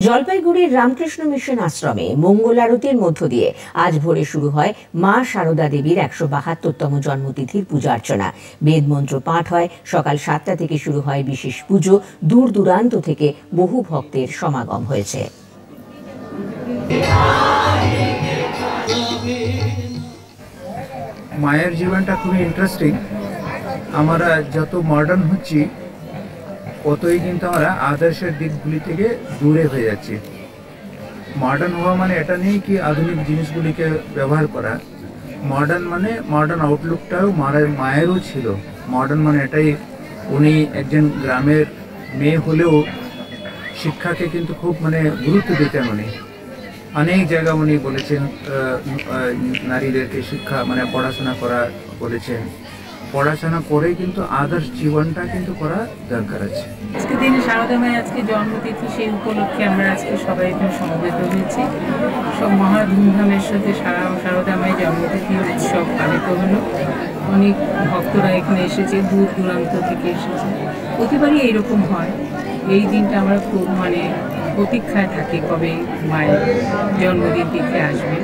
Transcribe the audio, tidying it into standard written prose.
জলপাইগুড়ির রামকৃষ্ণ মিশন আশ্রমে মঙ্গল আরতির মধ্য দিয়ে আজ ভোরে শুরু হয় মা সারদা দেবীর ১৭২তম জন্মতিথির পূজা অর্চনা। বেদমন্ত্র পাঠ হয়। সকাল ৭টা থেকে শুরু হয় বিশেষ পুজো। দূর দূরান্ত থেকে বহু ভক্তের সমাগম হয়েছে। মায়ের জীবনটা খুবই ইন্টারেস্টিং। আমরা যত মডার্ন হচ্ছি ততই কিন্তু আমরা আদর্শের দিকগুলি থেকে দূরে হয়ে যাচ্ছি। মডার্ন হওয়া মানে এটা নেই কি আধুনিক জিনিসগুলিকে ব্যবহার করা। মডার্ন মানে মডার্ন আউটলুকটাও মায়েরও ছিল। মডার্ন মানে এটাই, উনি একজন গ্রামের মেয়ে হলেও শিক্ষাকে কিন্তু খুব গুরুত্ব দিতেন। উনি অনেক জায়গা উনি বলেছেন নারীদেরকে শিক্ষা পড়াশোনা করা বলেছেন। পড়াশোনা করে কিন্তু আদর্শ জীবনটা কিন্তু করা দরকার আছে। আজকে দিন সারদা মায়ের আজকে জন্মতিথি, সেই উপলক্ষে আমরা আজকে সবাই এখানে সমবেত হয়েছি। সব মহা ধুমধামের সাথে সারদা মায়ের জন্মতিথি উৎসব পালিত হলো। অনেক ভক্তরা এখানে এসেছে, দূর দূরান্ত থেকে এসেছে। প্রতিবারই এইরকম হয়। এই দিনটা আমরা খুব প্রতীক্ষায় থাকি কবে মায়ের জন্মদিন দেখে আসবে।